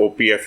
OPF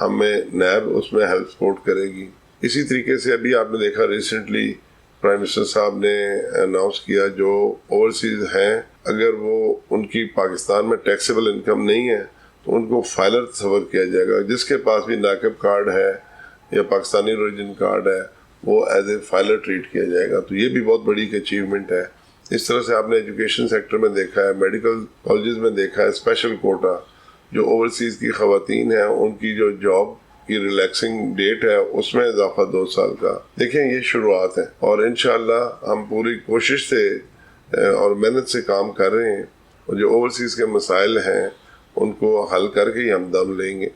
ہمیں NAB اس میں help support کرے گی. اسی طریقے سے ابھی آپ نے دیکھا ریسنٹلی پرائم منسٹر صاحب نے اناؤنس کیا جو اوورسیز ہیں اگر وہ ان کی پاکستان میں ٹیکسیبل انکم نہیں ہے تو ان کو فائلر تصور کیا جائے گا. جس کے پاس بھی ناقب کارڈ ہے یا پاکستانی اوریجن کارڈ ہے وہ ایز اے فائلر ٹریٹ کیا جائے گا. تو یہ بھی بہت بڑی ایک اچیومنٹ ہے. اس طرح سے آپ نے ایجوکیشن سیکٹر میں دیکھا ہے, میڈیکل کالجز میں دیکھا ہے, اسپیشل کوٹا جو اوورسیز کی خواتین ہیں ان کی جو جاب کی ریلیکسنگ ڈیٹ ہے اس میں اضافہ 2 سال کا. دیکھیں یہ شروعات ہے اور انشاءاللہ ہم پوری کوشش سے اور محنت سے کام کر رہے ہیں اور جو اوورسیز کے مسائل ہیں ان کو حل کر کے ہی ہم دم لیں گے.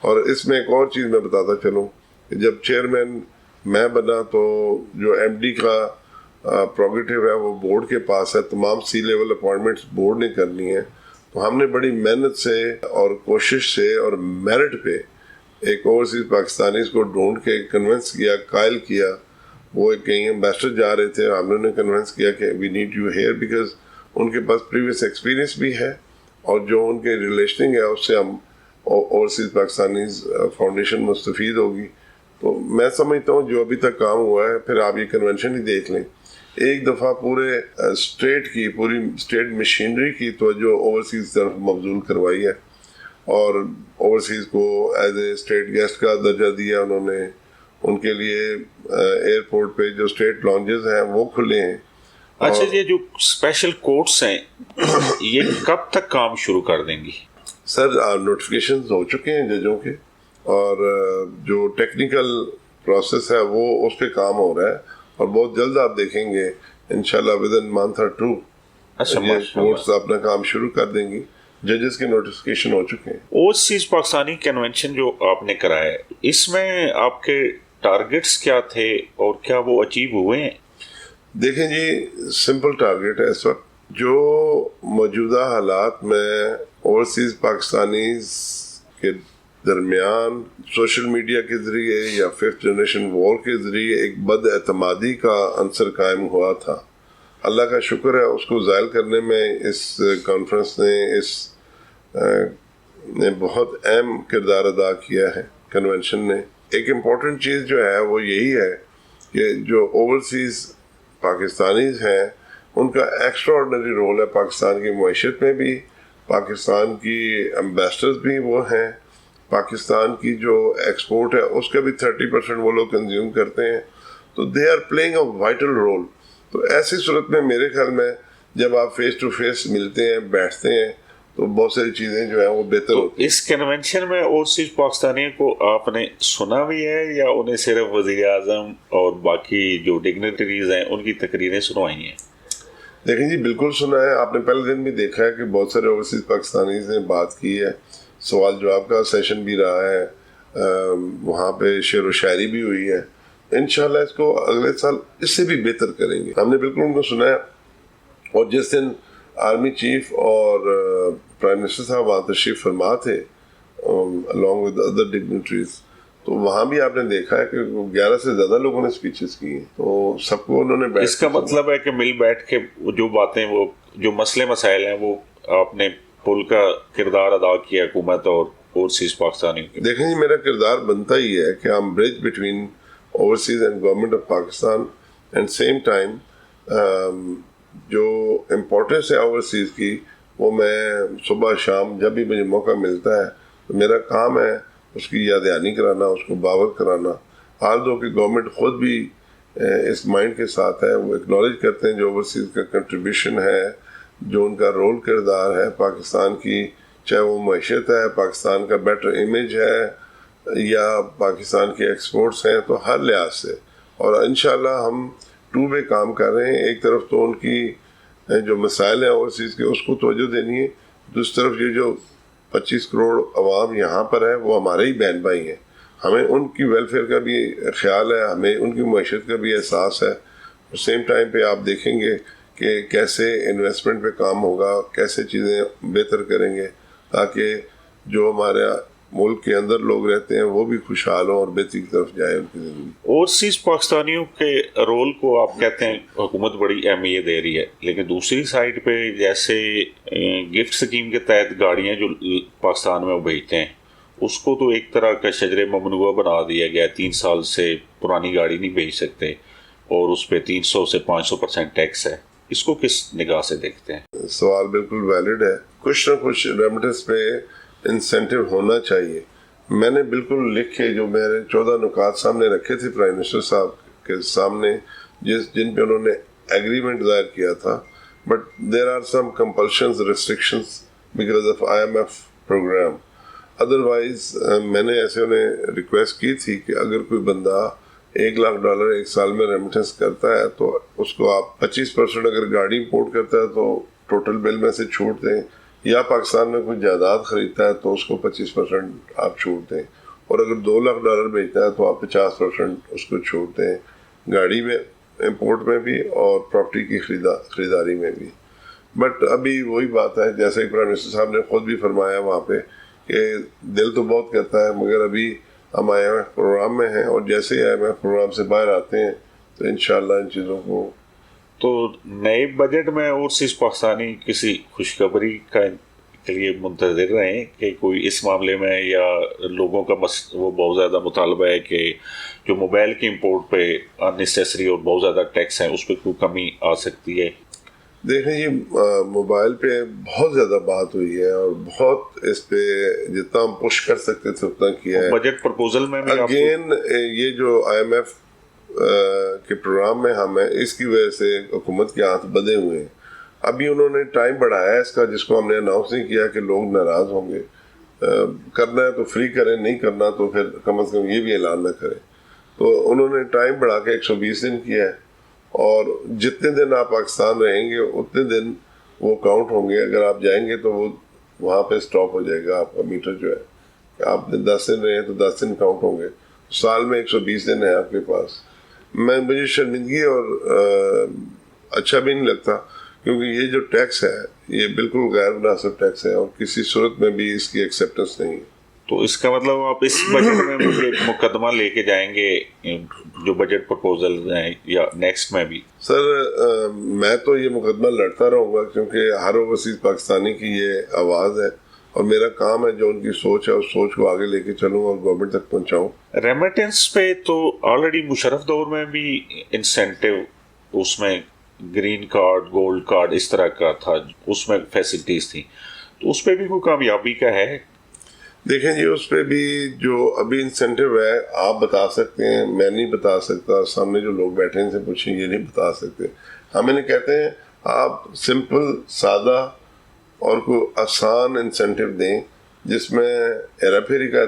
اور اس میں ایک اور چیز میں بتاتا چلوں کہ جب چیئرمین میں بنا تو جو ایم ڈی کا پروگیٹو ہے وہ بورڈ کے پاس ہے, تمام سی لیول اپوائنٹمنٹس بورڈ نے کرنی ہے. تو ہم نے بڑی محنت سے اور کوشش سے اور میرٹ پہ ایک اوورسیز پاکستانیز کو ڈھونڈ کے کنونس کیا, قائل کیا. وہ کہیں امبیسڈر جا رہے تھے, ہم نے انہیں کنونس کیا کہ we need you here because ان کے پاس پریویس ایکسپیرینس بھی ہے اور جو ان کے ریلیشننگ ہے اس سے ہم اوورسیز پاکستانیز فاؤنڈیشن مستفید ہوگی. تو میں سمجھتا ہوں جو ابھی تک کام ہوا ہے, پھر آپ یہ کنونشن ہی دیکھ لیں, ایک دفعہ پورے پوری اسٹیٹ مشینری کی توجہ اوورسیز طرف مبذول کروائی ہے اور اوورسیز کو ایز اے اسٹیٹ گیسٹ کا درجہ دیا انہوں نے. ان کے لیے ایئرپورٹ پہ جو اسٹیٹ لانجز ہیں وہ کھلے ہیں. اچھا, یہ جو اسپیشل کورٹس ہیں یہ کب تک کام شروع کر دیں گی؟ سر نوٹیفکیشنز ہو چکے ہیں ججوں کے اور جو ٹیکنیکل پروسیس ہے وہ اس پہ کام ہو رہا ہے اور بہت جلد آپ دیکھیں گے انشاءاللہ ودن منتھ اور 2 یہ کورٹس اپنا کام شروع کر دیں گی. ججز کے نوٹیفکیشن ہو چکے ہیں. اوورسیز پاکستانی کنونشن جو آپ نے کرایا ہے اس میں آپ کے ٹارگٹس کیا تھے اور کیا وہ اچیو ہوئے ہیں؟ دیکھیں جی, سمپل ٹارگٹ ہے اس وقت جو موجودہ حالات میں اوورسیز پاکستانیز کے درمیان سوشل میڈیا کے ذریعے یا 5th جنریشن وار کے ذریعے ایک بد اعتمادی کا عنصر قائم ہوا تھا. اللہ کا شکر ہے اس کو زائل کرنے میں اس کانفرنس نے بہت اہم کردار ادا کیا ہے. کنونشن نے ایک امپورٹنٹ چیز جو ہے وہ یہی ہے کہ جو اوورسیز پاکستانیز ہیں ان کا ایکسٹرا آرڈنری رول ہے پاکستان کی معیشت میں بھی. پاکستان کی امبیسڈرز بھی وہ ہیں, پاکستان کی جو ایکسپورٹ ہے اس کا بھی 30% وہ لوگ کنزیوم کرتے ہیں. تو they are playing a vital role. تو ایسی صورت میں میرے خیال میں جب آپ فیس ٹو فیس ملتے ہیں بیٹھتے ہیں تو بہت ساری چیزیں جو ہیں وہ بہتر ہوتی ہیں. اس کنونشن میں اوورسیز پاکستانیوں کو آپ نے سنا بھی ہے یا انہیں صرف وزیر اعظم اور باقی جو ڈگنیٹریز ہیں ان کی تقریریں سنوائی ہیں؟ دیکھیں جی بالکل سنا ہے. آپ نے پہلے دن بھی دیکھا ہے کہ بہت سارے اوورسیز پاکستانیز نے بات کی ہے, سوال جواب کا سیشن بھی رہا ہے, وہاں پہ شعر و شاعری بھی ہوئی ہے. انشاءاللہ اس کو اگلے سال اس سے بھی بہتر کریں گے. ہم نے بالکل ان کو سنا ہے. اور جس دن آرمی چیف اور پرائم منسٹر صاحب وہاں تشریف فرما تھے along with other dignitaries, تو وہاں بھی آپ نے دیکھا ہے کہ 11 سے زیادہ لوگوں نے اسپیچز کی ہیں. تو سب کو انہوں نے اس کا مطلب ہے کہ مل بیٹھ کے جو باتیں وہ جو مسئلے مسائل ہیں وہ آپ نے پل کا کردار ادا کیا حکومت اور اوورسیز پاکستانی. دیکھیں جی میرا کردار بنتا ہی ہے کہ ہم bridge between overseas and government of Pakistan and same time جو امپورٹنس ہے اوورسیز کی وہ میں صبح شام جب بھی مجھے موقع ملتا ہے تو میرا کام ہے اس کی یاد دہانی کرانا, اس کو باور کرانا. حال دو کہ گورنمنٹ خود بھی اس مائنڈ کے ساتھ ہے, وہ اکنالج کرتے ہیں جو اوورسیز کا کنٹریبیوشن ہے, جو ان کا رول کردار ہے پاکستان کی, چاہے وہ معیشت ہے, پاکستان کا بیٹر امیج ہے یا پاکستان کے ایکسپورٹس ہیں, تو ہر لحاظ سے. اور انشاءاللہ ہم 2 وے کام کر رہے ہیں. ایک طرف تو ان کی جو مسائل ہیں اوورسیز کے اس کو توجہ دینی ہے, دوسری طرف یہ جو 25 کروڑ عوام یہاں پر ہے وہ ہمارے ہی بہن بھائی ہیں, ہمیں ان کی ویلفیئر کا بھی خیال ہے, ہمیں ان کی معیشت کا بھی احساس ہے. سیم ٹائم پہ آپ دیکھیں گے کہ کیسے انویسٹمنٹ پہ کام ہوگا, کیسے چیزیں بہتر کریں گے تاکہ جو ہمارے ملک کے اندر لوگ رہتے ہیں وہ بھی خوشحال ہوں اور بہتری کی طرف جائے ان کی زندگی. اوورسیز پاکستانیوں کے رول کو آپ کہتے ہیں حکومت بڑی اہمیت دے رہی ہے, لیکن دوسری سائڈ پہ جیسے گفٹ سکیم کے تحت گاڑیاں جو پاکستان میں وہ بھیجتے ہیں اس کو تو ایک طرح کا شجر ممنوعہ بنا دیا گیا, 3 سال سے پرانی گاڑی نہیں بھیج سکتے اور اس پہ 300 سے 500% ٹیکس ہے. اس کو کس نگاہ سے دیکھتے ہیں؟ سوال بالکل ویلڈ ہے. کچھ نہ کچھ ریمیٹنس پہ انسینٹیو ہونا چاہیے. میں نے بالکل لکھ کے جو میرے 14 نکات سامنے رکھے تھے پرائم منسٹر صاحب کے سامنے, جن پہ انہوں نے ایگریمنٹ ظاہر کیا تھا, but there are some compulsions restrictions because of IMF program. Otherwise میں نے ایسے انہیں ریکویسٹ کی تھی کہ اگر کوئی بندہ $1,00,000 ایک سال میں ریمیٹنس کرتا ہے تو اس کو آپ 25% اگر گاڑی امپورٹ کرتا ہے تو ٹوٹل بل میں سے چھوٹ دیں, یا پاکستان میں کوئی جائیداد خریدتا ہے تو اس کو 25% آپ چھوٹ دیں, اور اگر $2,00,000 بیچتا ہے تو آپ 50% اس کو چھوٹ دیں, گاڑی میں امپورٹ میں بھی اور پراپرٹی کی خریداری میں بھی. بٹ ابھی وہی بات ہے جیسے کہ پرائم منسٹر صاحب نے خود بھی فرمایا وہاں پہ کہ دل تو بہت کرتا ہے مگر ابھی ہم IMF پروگرام میں ہیں, اور جیسے ہی IMF پروگرام سے باہر آتے ہیں تو انشاءاللہ ان چیزوں کو. تو نئے بجٹ میں اوورسیز پاکستانی کسی خوشخبری کے لیے منتظر رہیں کہ کوئی اس معاملے میں, یا لوگوں کا وہ بہت زیادہ مطالبہ ہے کہ جو موبائل کی امپورٹ پہ اننیسیسری اور بہت زیادہ ٹیکس ہیں اس پہ کوئی کمی آ سکتی ہے؟ دیکھیں جی, موبائل پہ بہت زیادہ بات ہوئی ہے اور بہت اس پہ جتنا ہم پش کر سکتے تھے اتنا کیا ہے. بجٹ پرپوزل میں بھی اگین یہ جو IMF کے پروگرام میں ہم ہیں, اس کی وجہ سے حکومت کے ہاتھ بدے ہوئے ہیں. ابھی انہوں نے ٹائم بڑھایا ہے اس کا, جس کو ہم نے اناؤنس نہیں کیا کہ لوگ ناراض ہوں گے. کرنا ہے تو فری کریں, نہیں کرنا تو پھر کم از کم یہ بھی اعلان نہ کریں. تو انہوں نے ٹائم بڑھا کے 120 دن کیا ہے, اور جتنے دن آپ پاکستان رہیں گے اتنے دن وہ کاؤنٹ ہوں گے. اگر آپ جائیں گے تو وہ وہاں پہ سٹاپ ہو جائے گا آپ کا میٹر جو ہے, کہ آپ 10 دن رہے ہیں تو 10 دن کاؤنٹ ہوں گے. سال میں 120 دن ہے آپ کے پاس. مجھے شرمندگی اور اچھا بھی نہیں لگتا, کیونکہ یہ جو ٹیکس ہے یہ بالکل غیر مناسب ٹیکس ہے اور کسی صورت میں بھی اس کی ایکسیپٹنس نہیں ہے. تو اس کا مطلب آپ اس بجٹ میں مجھے مقدمہ لے کے جائیں گے جو بجٹ پرپوزل ہیں, یا نیکسٹ میں بھی؟ سر میں تو یہ مقدمہ لڑتا رہوں گا, کیونکہ ہر اوورسیز پاکستانی کی یہ آواز ہے, اور میرا کام ہے جو ان کی سوچ ہے اس سوچ کو آگے لے کے چلوں اور گورنمنٹ تک پہنچاؤں. ریمیٹنس پہ تو آلریڈی مشرف دور میں بھی انسینٹیو, اس میں گرین کارڈ, گولڈ کارڈ اس طرح کا تھا, اس میں فیسلٹیز تھیں, تو اس پہ بھی کوئی کامیابی کا ہے؟ دیکھیں جی, اس پہ بھی جو ابھی انسینٹیو ہے آپ بتا سکتے ہیں, میں نہیں بتا سکتا, سامنے جو لوگ بیٹھے ہیں ان سے پوچھیں, یہ نہیں بتا سکتے. ہم انہیں کہتے ہیں آپ سمپل سادہ اور کوئی آسان انسینٹیو دیں جس میں ہیرا پھیری کا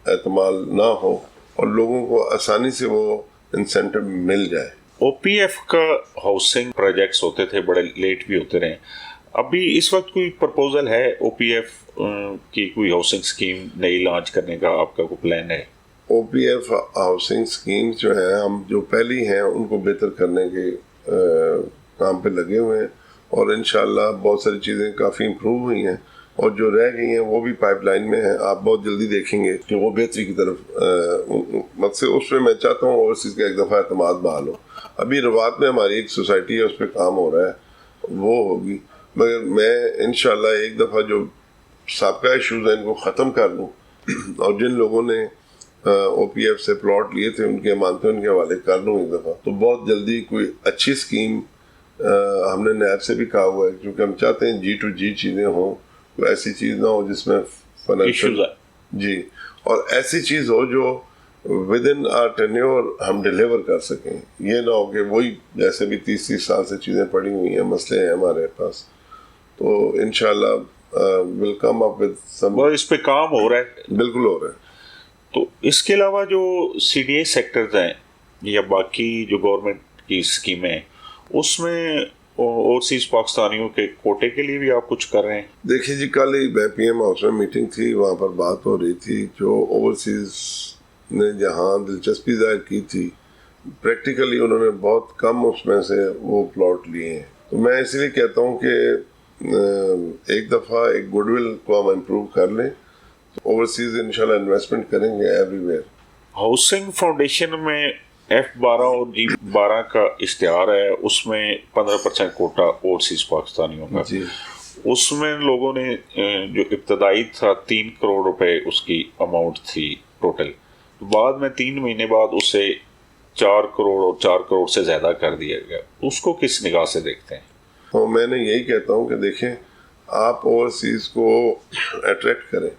اعتماد نہ ہو اور لوگوں کو آسانی سے وہ انسینٹیو مل جائے. OPF کا ہاؤسنگ پروجیکٹس ہوتے تھے, بڑے لیٹ بھی ہوتے رہے. ابھی اس وقت کوئی پرپوزل ہے OPF کی, کوئی ہاؤسنگ اسکیم نئی لانچ کرنے کا آپ کا کوئی پلان ہے؟ OPF ہاؤسنگ اسکیم جو ہیں, ہم جو پہلی ہیں ان کو بہتر کرنے کے کام پہ لگے ہوئے ہیں, اور انشاءاللہ بہت ساری چیزیں کافی امپروو ہوئی ہیں, اور جو رہ گئی ہیں وہ بھی پائپ لائن میں ہیں. آپ بہت جلدی دیکھیں گے کہ وہ بہتری کی طرف مقصد. اس میں میں چاہتا ہوں اوورسیز کا ایک دفعہ اعتماد بحال ہو. ابھی روات میں ہماری ایک سوسائٹی ہے, اس پہ کام ہو رہا ہے, وہ ہوگی, مگر میں انشاءاللہ ایک دفعہ جو سابقہ ایشوز ہیں ان کو ختم کر لوں, اور جن لوگوں نے OPF سے پلاٹ لیے تھے ان کے امانتیں ان کے حوالے کر لوں ایک دفعہ, تو بہت جلدی کوئی اچھی اسکیم ہم نے نیب سے بھی کہا ہوا ہے, کیونکہ ہم چاہتے ہیں G2G چیزیں ہوں, کوئی ایسی چیز نہ ہو جس میں فائنینشیل جی, اور ایسی چیز ہو جو ود ان آر ٹینیور ہم ڈیلیور کر سکیں. یہ نہ ہو کہ وہی جیسے بھی 30 سال سے چیزیں پڑی ہوئی ہیں, مسئلے ہیں ہمارے پاس. تو انشاءاللہ ول کم اپ ود سم. اس پہ کام ہو رہا ہے, بالکل ہو رہا ہے. تو اس کے علاوہ جو CDA سیکٹرز ہیں یا باقی جو گورنمنٹ کی اسکیمیں ہیں, اس میں اوورسیز پاکستانیوں کے کوٹے کے لیے بھی آپ کچھ کر رہے ہیں؟ دیکھیے جی, کل ہی PM ہاؤس میں میٹنگ تھی, وہاں پر بات ہو رہی تھی. جو اوورسیز نے جہاں دلچسپی ظاہر کی تھی, پریکٹیکلی انہوں نے بہت کم اس میں سے وہ پلاٹ لیے ہیں. تو میں اس لیے کہتا ہوں کہ ایک دفعہ ایک گڈ ول کو ہم امپروو کر لیں, اوورسیز انشاءاللہ انویسٹمنٹ کریں گے ایوری ویئر. ہاؤسنگ فاؤنڈیشن میں F12 اور G12 کا اشتہار ہے, اس میں 15% کوٹا اوورسیز پاکستانیوں کا. جی, اس میں لوگوں نے جو ابتدائی تھا 3 کروڑ روپے اس کی اماؤنٹ تھی ٹوٹل، بعد میں 3 مہینے بعد اسے 4 کروڑ اور 4 کروڑ سے زیادہ کر دیا گیا. اس کو کس نگاہ سے دیکھتے ہیں؟ تو میں نے یہی کہتا ہوں کہ دیکھیں، آپ اوورسیز کو اٹریکٹ کریں،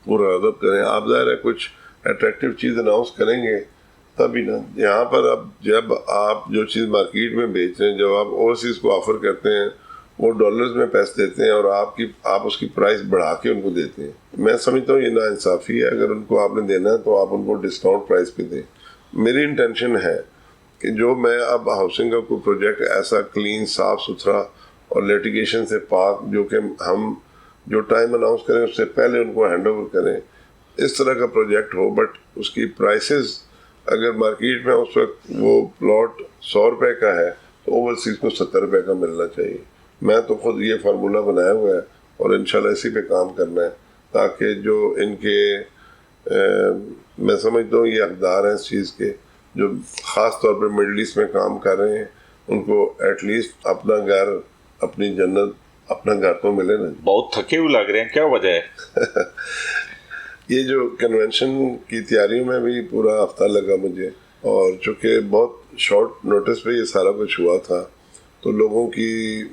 مرغب کریں. آپ ظاہر ہے کچھ اٹریکٹیو چیز اناؤنس کریں گے تبھی نا. یہاں پر اب جب آپ جو چیز مارکیٹ میں بیچ رہے ہیں، جب آپ اوورسیز کو آفر کرتے ہیں، وہ ڈالرز میں پیسے دیتے ہیں اور آپ اس کی پرائس بڑھا کے ان کو دیتے ہیں. میں سمجھتا ہوں یہ ناانصافی ہے. اگر ان کو آپ نے دینا ہے تو آپ ان کو ڈسکاؤنٹ پرائس پہ دیں. میری انٹینشن ہے کہ جو میں اب ہاؤسنگ کا کوئی پروجیکٹ ایسا کلین، صاف ستھرا اور لیٹیگیشن سے پاک، جو کہ ہم جو ٹائم اناؤنس کریں اس سے پہلے ان کو ہینڈ اوور کریں، اس طرح کا پروجیکٹ ہو. بٹ اس کی پرائسز اگر مارکیٹ میں اس وقت وہ پلاٹ 100 روپے کا ہے تو اوورسیز کو 70 روپے کا ملنا چاہیے. میں تو خود یہ فارمولہ بنایا ہوا ہے اور انشاءاللہ اسی پہ کام کرنا ہے، تاکہ جو ان کے میں سمجھتا ہوں یہ حقدار ہیں اس چیز کے، جو خاص طور پہ مڈل ایسٹ میں کام کر رہے ہیں، ان کو ایٹ لیسٹ اپنا گھر، اپنی جنت، اپنا گھر تو ملے نا. بہت تھکے ہوئے لگ رہے ہیں، کیا وجہ ہے؟ یہ جو کنونشن کی تیاریوں میں بھی پورا ہفتہ لگا مجھے، اور چونکہ بہت شارٹ نوٹس پہ یہ سارا کچھ ہوا تھا تو لوگوں کی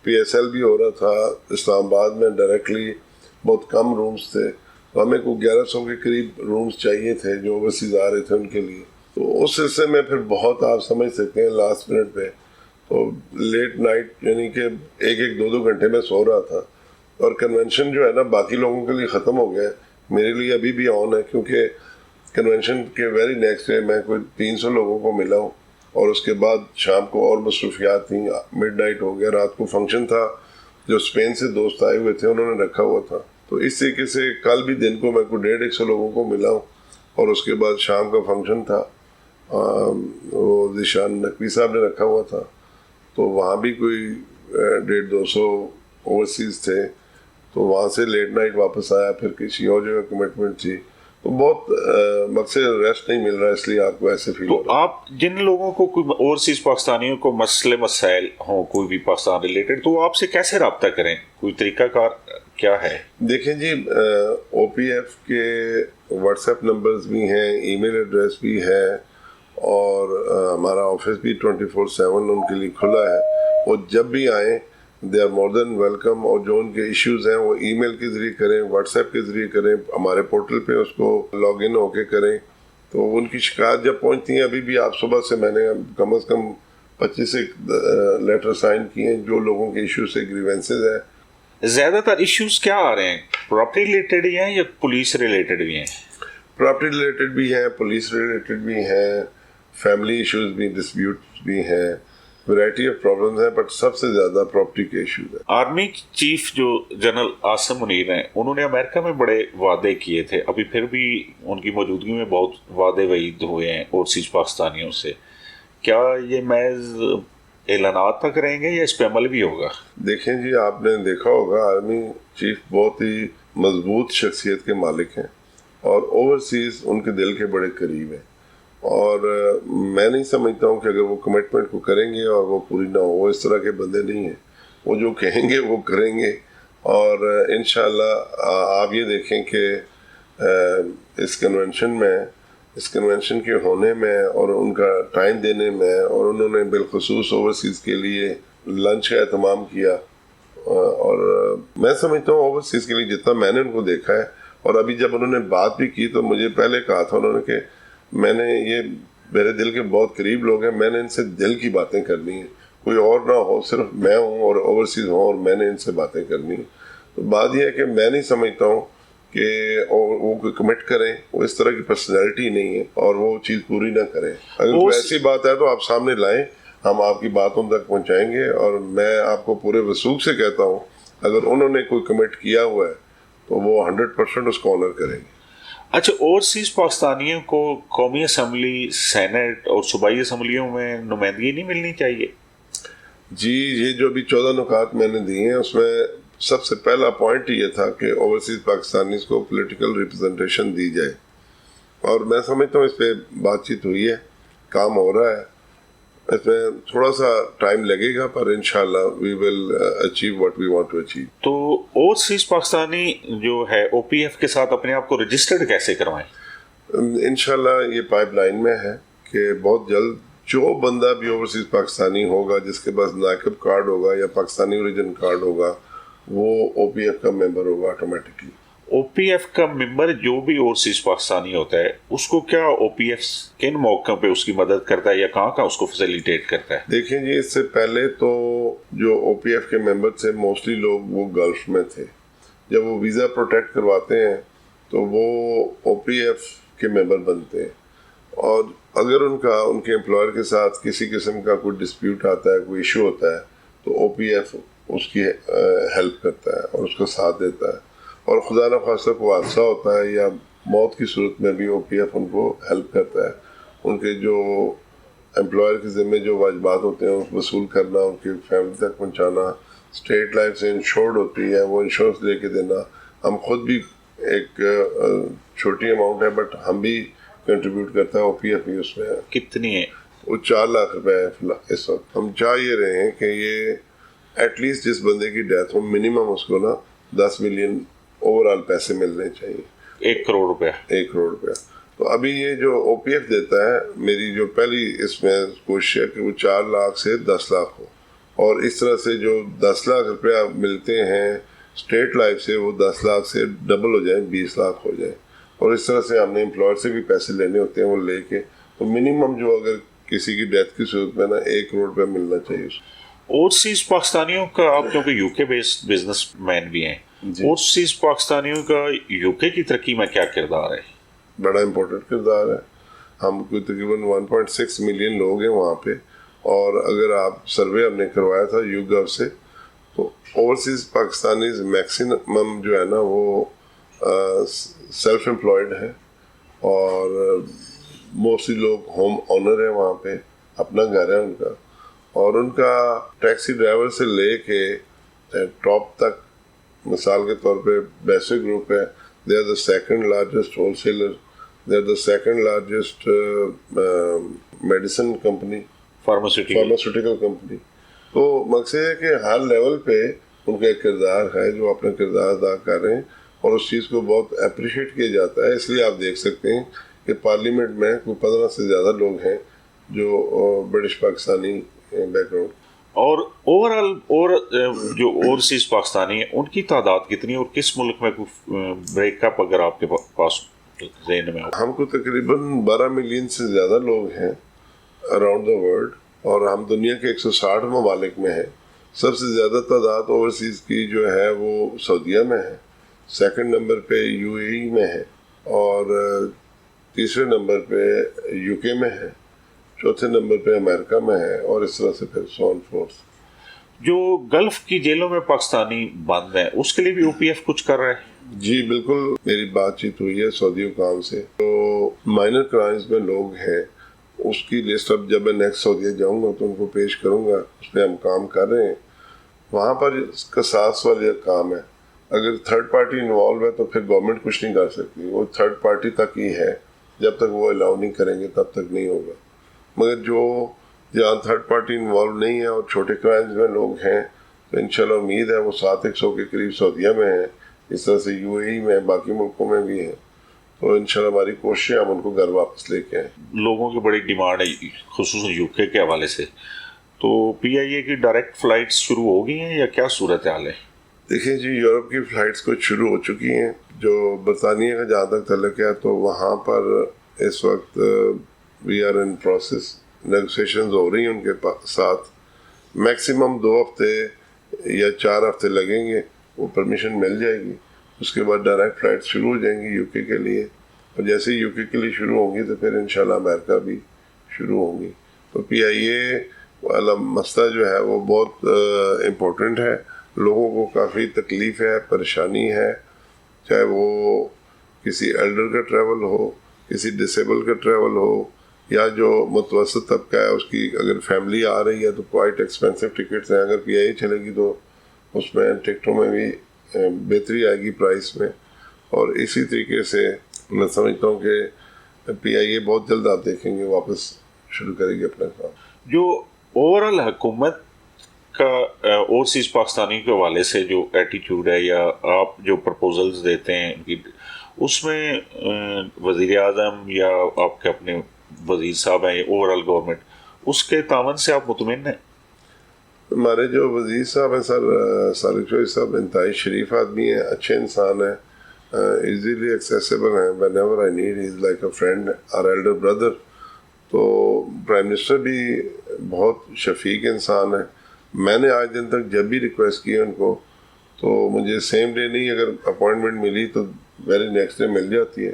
پی ایس ایل بھی ہو رہا تھا اسلام آباد میں ڈائریکٹلی، بہت کم رومز تھے، تو ہمیں کو 1100 کے قریب رومز چاہیے تھے جو اوورسیز آ رہے تھے ان کے لیے. تو اس سلسلے میں پھر بہت آپ سمجھ سکتے ہیں لاسٹ منٹ پہ تو لیٹ نائٹ، یعنی کہ 1-2 گھنٹے میں سو رہا تھا. اور کنونشن جو ہے نا باقی لوگوں کے لیے ختم ہو گیا ہے، میرے لیے ابھی بھی آن ہے، کیونکہ کنونشن کے ویری نیکسٹ ڈے میں کوئی 300 لوگوں کو ملا ہوں، اور اس کے بعد شام کو اور مصروفیات تھیں، مڈ نائٹ ہو گیا، رات کو فنکشن تھا جو اسپین سے دوست آئے ہوئے تھے انہوں نے رکھا ہوا تھا. تو اس طریقے سے کل بھی دن کو میں کوئی 150 لوگوں کو ملا ہوں، اور اس کے بعد شام کا فنکشن تھا، وہ ذیشان نقوی صاحب نے رکھا ہوا تھا، تو وہاں بھی کوئی 150-200 اوورسیز تھے. تو وہاں سے لیٹ نائٹ واپس آیا، پھر کسی اور جگہ کمٹمنٹ تھی، تو بہت مقصد ریسٹ نہیں مل رہا، اس لیے آپ کو ایسے فیل ہو رہا ہے. تو آپ جن لوگوں کو کوئی اوورسیز پاکستانیوں کو مسئلے مسائل ہوں کوئی بھی پاکستان ریلیٹڈ، تو وہ آپ سے کیسے رابطہ کریں؟ کوئی طریقہ کار کیا ہے؟ دیکھیں جی، او پی ایف کے واٹس ایپ نمبرز بھی ہیں، ای میل ایڈریس بھی ہے، اور ہمارا آفس بھی 24/7 ان کے لیے کھلا ہے. وہ جب بھی آئیں they are more than welcome. اور جو ان کے ایشوز ہیں وہ ای میل کے ذریعے کریں، واٹس ایپ کے ذریعے کریں، ہمارے پورٹل پہ اس کو لاگ ان ہو کے کریں. تو ان کی شکایت جب پہنچتی ہیں، ابھی بھی آپ صبح سے میں نے کم از کم 25 لیٹر سائن کیے ہیں جو لوگوں کے ایشو سے گریوینسز ہیں. زیادہ تر ایشوز کیا آ رہے ہیں؟ پراپرٹی ریلیٹڈ ہی ہیں یا پولیس ریلیٹڈ بھی ہیں؟ پراپرٹی ریلیٹڈ بھی ہیں، پولیس ریلیٹڈ بھی ہیں، فیملی ایشوز بھی، ڈسپیوٹس بھی ہیں، ویرائٹی آف پرابلمز ہیں، بٹ سب سے زیادہ پراپرٹی کے ایشوز ہیں. آرمی چیف جو جنرل عاصم منیر ہیں، انہوں نے امریکہ میں بڑے وعدے کیے تھے، ابھی پھر بھی ان کی موجودگی میں بہت وعدے وعید ہوئے ہیں اوورسیز پاکستانیوں سے. کیا یہ محض اعلانات تک رہیں گے یا اس پہ عمل بھی ہوگا؟ دیکھیں جی، آپ نے دیکھا ہوگا آرمی چیف بہت ہی مضبوط شخصیت کے مالک ہیں، اور اوورسیز ان کے دل کے بڑے قریب ہیں. اور میں نہیں سمجھتا ہوں کہ اگر وہ کمٹمنٹ کو کریں گے اور وہ پوری نہ ہو، وہ اس طرح کے بندے نہیں ہیں. وہ جو کہیں گے وہ کریں گے، اور انشاءاللہ آپ یہ دیکھیں کہ اس کنونشن کے ہونے میں اور ان کا ٹائم دینے میں، اور انہوں نے بالخصوص اوورسیز کے لیے لنچ کا اہتمام کیا. اور میں سمجھتا ہوں اوورسیز کے لیے جتنا میں نے ان کو دیکھا ہے، اور ابھی جب انہوں نے بات بھی کی تو مجھے پہلے کہا تھا انہوں نے کہ میں نے یہ میرے دل کے بہت قریب لوگ ہیں، میں نے ان سے دل کی باتیں کرنی ہیں، کوئی اور نہ ہو، صرف میں ہوں اور اوورسیز ہوں، اور میں نے ان سے باتیں کرنی ہیں. تو بات یہ ہے کہ میں نہیں سمجھتا ہوں کہ وہ کوئی کمٹ کریں، وہ اس طرح کی پرسنالٹی نہیں ہے اور وہ چیز پوری نہ کریں. اگر کوئی ایسی بات ہے تو آپ سامنے لائیں، ہم آپ کی بات ان تک پہنچائیں گے. اور میں آپ کو پورے وثوق سے کہتا ہوں اگر انہوں نے کوئی کمٹ کیا ہوا ہے تو وہ 100% اس کو آنر کریں گے. اچھا، اوورسیز پاکستانیوں کو قومی اسمبلی، سینٹ اور صوبائی اسمبلیوں میں نمائندگی نہیں ملنی چاہیے؟ جی، یہ جو ابھی 14 نکات میں نے دیے ہیں اس میں سب سے پہلا پوائنٹ یہ تھا کہ اوورسیز پاکستانیز کو پولیٹیکل ریپرزنٹیشن دی جائے، اور میں سمجھتا ہوں اس پہ بات چیت ہوئی ہے، کام ہو رہا ہے. اس میں تھوڑا سا ٹائم لگے گا پر انشاءاللہ we will achieve what we want to achieve. تو اوورسیز پاکستانی جو ہے او پی ایف کے ساتھ اپنے آپ کو رجسٹرڈ کیسے کروائیں؟ انشاءاللہ یہ پائپ لائن میں ہے کہ بہت جلد جو بندہ بھی اوورسیز پاکستانی ہوگا جس کے پاس ناقب کارڈ ہوگا یا پاکستانی اوریجن کارڈ ہوگا وہ او پی ایف کا ممبر ہوگا آٹومیٹکلی. او پی ایف کا ممبر جو بھی اوورسیز پاکستانی ہوتا ہے اس کو کیا او پی ایف کن موقعوں پہ اس کی مدد کرتا ہے یا کہاں اس کو فیسیلیٹیٹ کرتا ہے؟ دیکھیں جی اس سے پہلے تو جو او پی ایف کے ممبر تھے موسٹلی لوگ وہ گلف میں تھے. جب وہ ویزا پروٹیکٹ کرواتے ہیں تو وہ او پی ایف کے ممبر بنتے ہیں اور اگر ان کے امپلائر کے ساتھ کسی قسم کا کوئی ڈسپیوٹ آتا ہے کوئی ایشو ہوتا ہے تو او پی ایف اس کی ہیلپ کرتا ہے اور اس کا ساتھ دیتا ہے. اور خدا نخواستہ کوئی حادثہ ہوتا ہے یا موت کی صورت میں بھی او پی ایف ان کو ہیلپ کرتا ہے. ان کے جو امپلائر کے ذمہ جو واجبات ہوتے ہیں اس وصول کرنا ان کی فیملی تک پہنچانا. اسٹیٹ لائف سے انشورڈ ہوتی ہے وہ انشورنس لے کے دینا. ہم خود بھی ایک چھوٹی اماؤنٹ ہے بٹ ہم بھی کنٹریبیوٹ کرتا ہے او پی ایف بھی اس میں. کتنی ہے وہ 4 لاکھ روپے ہے اس وقت. ہم چاہ یہ رہے ہیں کہ یہ ایٹ لیسٹ جس بندے کی ڈیتھ ہو منیمم اس کو 10 ملین اوور آل پیسے ملنے چاہیے. 1 کروڑ روپیہ. 1 کروڑ روپیہ. تو ابھی یہ جو او پی ایف دیتا ہے میری جو پہلی اس میں کوشش ہے کہ وہ 4 لاکھ سے 10 لاکھ ہو اور اس طرح سے جو 10 لاکھ روپیہ ملتے ہیں اسٹیٹ لائف سے وہ 10 لاکھ سے ڈبل ہو جائیں 20 لاکھ ہو جائیں. اور اس طرح سے ہم نے امپلائر سے بھی پیسے لینے ہوتے ہیں وہ لے کے تو منیمم جو اگر کسی کی ڈیتھ کی صورت میں 1 کروڑ روپیہ ملنا چاہیے اس کو. اوورسیز پاکستانیوں کا آپ کیونکہ یو کے بیسڈ بزنس مین بھی ہیں اوورسیز پاکستانیوں کا یو کے کی ترقی میں کیا کردار ہے؟ بڑا امپورٹنٹ کردار ہے. ہم کوئی تقریباً 1.6 ملین لوگ ہیں وہاں پہ اور اگر آپ سروے ہم نے کروایا تھا یو گو سے تو اوورسیز پاکستانیز میکسیمم جو ہے نا وہ سیلف امپلائڈ ہے اور موسٹلی لوگ ہوم آنر ہیں وہاں پہ اپنا گھر ہے ان کا اور ان کا ٹیکسی ڈرائیور سے لے کے ٹاپ تک مثال کے طور پہ بیسک گروپ ہے. They are the second largest wholesaler. They are the second largest medicine company pharmaceutical company. تو مقصد ہے کہ ہر لیول پہ ان کا ایک کردار ہے جو اپنا کردار ادا کر رہے ہیں اور اس چیز کو بہت اپریشیٹ کیا جاتا ہے. اس لیے آپ دیکھ سکتے ہیں کہ پارلیمنٹ میں کوئی 15 سے زیادہ لوگ ہیں جو برٹش پاکستانی بیک گراؤنڈ. اور اوور آل اور جو اوورسیز پاکستانی ہیں ان کی تعداد کتنی ہے اور کس ملک میں کوئی بریک اپ اگر آپ کے پاس ذہن میں ہو؟ ہم کو تقریباً 12 ملین سے زیادہ لوگ ہیں اراؤنڈ دا ورلڈ اور ہم دنیا کے 160 ممالک میں ہیں. سب سے زیادہ تعداد اوورسیز کی جو ہے وہ سعودیہ میں ہے. سیکنڈ نمبر پہ یو اے ای میں ہے اور تیسرے نمبر پہ یو کے میں ہے. چوتھے نمبر پہ امریکہ میں ہے اور اس طرح سے پھر سو آن فورتھ. جو گلف کی جیلوں میں پاکستانی بند ہیں اس کے لیے بھی او پی ایف کچھ کر رہا ہے؟ جی بالکل. میری بات چیت ہوئی ہے سعودی حکام سے. جو مائنر کرائمز میں لوگ ہیں اس کی لسٹ اب جب میں نیکسٹ سعودیہ جاؤں گا تو ان کو پیش کروں گا. اس پہ ہم کام کر رہے ہیں. وہاں پر قصاص والا کام ہے. اگر تھرڈ پارٹی انوالو ہے تو پھر گورنمنٹ کچھ نہیں کر سکتی. وہ تھرڈ پارٹی تک ہی ہے. جب تک وہ الاؤ نہیں کریں گے تب تک نہیں ہوگا. مگر جو جہاں تھرڈ پارٹی انوالو نہیں ہے اور چھوٹے کرائمز میں لوگ ہیں تو انشاءاللہ امید ہے وہ 700 کے قریب سعودیہ میں ہیں. اس طرح سے یو اے ای میں باقی ملکوں میں بھی ہیں. تو انشاءاللہ ہماری کوشش ہے ہم ان کو گھر واپس لے کے آئیں. لوگوں کی بڑی ڈیمانڈ ہے خصوصاً یو کے حوالے سے. تو پی آئی اے کی ڈائریکٹ فلائٹس شروع ہو گئی ہیں یا کیا صورتحال ہے؟ دیکھیں جی یورپ کی فلائٹس کچھ شروع ہو چکی ہیں. جو برطانیہ کا جہاں تک تعلق ہے تو وہاں پر اس وقت we are in process. Negotiations ہو رہی ہیں ان کے ساتھ. میکسیمم 2 ہفتے یا 4 ہفتے لگیں گے. وہ پرمیشن مل جائے گی. اس کے بعد ڈائریکٹ فلائٹ شروع ہو جائیں گی یو کے لیے. اور جیسے یو کے لیے شروع ہوں گی تو پھر انشاءاللہ امریکہ بھی شروع ہوں گی. تو پی آئی اے والا مسئلہ جو ہے وہ بہت امپورٹنٹ ہے. لوگوں کو کافی تکلیف ہے پریشانی ہے. چاہے وہ کسی ایلڈر کا ٹریول ہو کسی ڈسیبل کا ٹریول ہو یا جو متوسط طبقہ ہے اس کی اگر فیملی آ رہی ہے تو کوائٹ ایکسپینسو ٹکٹس ہیں. اگر پی آئی اے چلے گی تو اس میں ٹکٹوں میں بھی بہتری آئے گی پرائس میں. اور اسی طریقے سے میں سمجھتا ہوں کہ پی آئی اے بہت جلد آپ دیکھیں گے واپس شروع کرے گی اپنا کام. جو اوور آل حکومت کا اوورسیز پاکستانی کے حوالے سے جو ایٹیٹیوڈ ہے یا آپ جو پرپوزلز دیتے ہیں اس میں وزیر اعظم یا آپ کے اپنے وزیر صاحب ہیں اوور آل گورنمنٹ اس کے تعاون سے آپ مطمئن ہیں؟ ہمارے جو وزیر صاحب ہیں سر سالک چوہدری صاحب انتہائی شریف آدمی ہیں, اچھے انسان ہیں, ایزیلی ایکسیسیبل ہیں. When ever I need he is like a friend اور ایلڈر بردر. تو پرائم منسٹر بھی بہت شفیق انسان ہے. میں نے آج دن تک جب بھی ریکویسٹ کی ان کو تو مجھے سیم ڈے نہیں, اگر اپوائنٹمنٹ ملی تو ویری نیکسٹ ڈے مل جاتی ہے.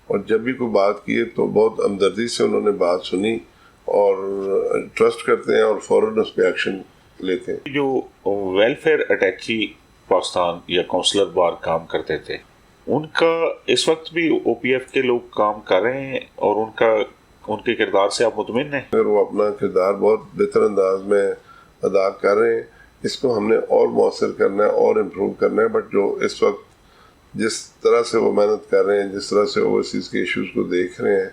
اور جب بھی کوئی بات کی ہے تو بہت ہمدردی سے انہوں نے بات سنی اور ٹرسٹ کرتے ہیں اور فوراً اس پہ ایکشن لیتے ہیں. جو ویلفیئر اٹیچی پاکستان یا کونسلر بار کام کرتے تھے ان کا اس وقت بھی او پی ایف کے لوگ کام کر رہے ہیں اور ان کے کردار سے آپ مطمئن ہیں؟ اگر وہ اپنا کردار بہت بہتر انداز میں ادا کر رہے ہیں, اس کو ہم نے اور مؤثر کرنا ہے اور امپروو کرنا ہے. بٹ جو اس وقت جس طرح سے وہ محنت کر رہے ہیں, جس طرح سے اوورسیز کے ایشوز کو دیکھ رہے ہیں,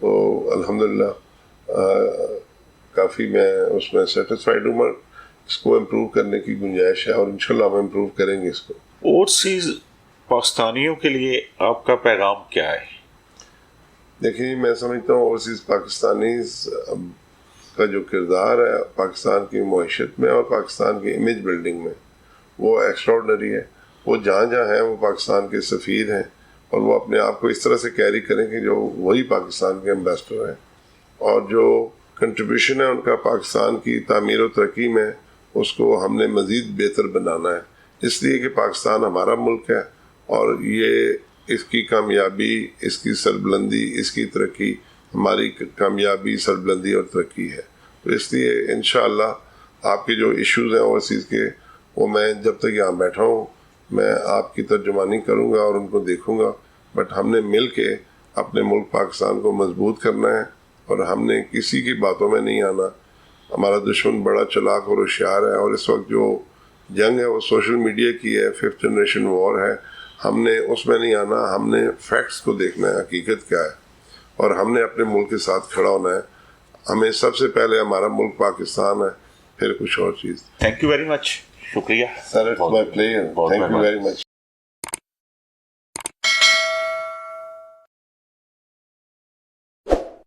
تو الحمدللہ کافی میں اس میں سیٹسفائیڈ ہوں. مگر اس کو امپروو کرنے کی گنجائش ہے اور انشاءاللہ ہم امپروو کریں گے اس کو. اوورسیز پاکستانیوں کے لیے آپ کا پیغام کیا ہے؟ دیکھیے میں سمجھتا ہوں اوورسیز پاکستانیز کا جو کردار ہے پاکستان کی معیشت میں اور پاکستان کی امیج بلڈنگ میں وہ ایکسٹراڈنری ہے. وہ جہاں جہاں ہیں وہ پاکستان کے سفیر ہیں اور وہ اپنے آپ کو اس طرح سے کیری کریں کہ جو وہی پاکستان کے ایمبیسڈر ہیں. اور جو کنٹریبیوشن ہے ان کا پاکستان کی تعمیر و ترقی میں, اس کو ہم نے مزید بہتر بنانا ہے. اس لیے کہ پاکستان ہمارا ملک ہے اور یہ اس کی کامیابی, اس کی سربلندی, اس کی ترقی ہماری کامیابی, سربلندی اور ترقی ہے. تو اس لیے انشاءاللہ آپ کے جو ایشوز ہیں اوورسیز کے, وہ میں جب تک یہاں بیٹھا ہوں میں آپ کی ترجمانی کروں گا اور ان کو دیکھوں گا. بٹ ہم نے مل کے اپنے ملک پاکستان کو مضبوط کرنا ہے اور ہم نے کسی کی باتوں میں نہیں آنا. ہمارا دشمن بڑا چلاک اور ہوشیار ہے اور اس وقت جو جنگ ہے وہ سوشل میڈیا کی ہے, 5th جنریشن وار ہے. ہم نے اس میں نہیں آنا, ہم نے فیکٹس کو دیکھنا ہے, حقیقت کیا ہے, اور ہم نے اپنے ملک کے ساتھ کھڑا ہونا ہے. ہمیں سب سے پہلے ہمارا ملک پاکستان ہے, پھر کچھ اور چیز. Thank you very much. شکریہ sir, it's my pleasure. Thank you very much.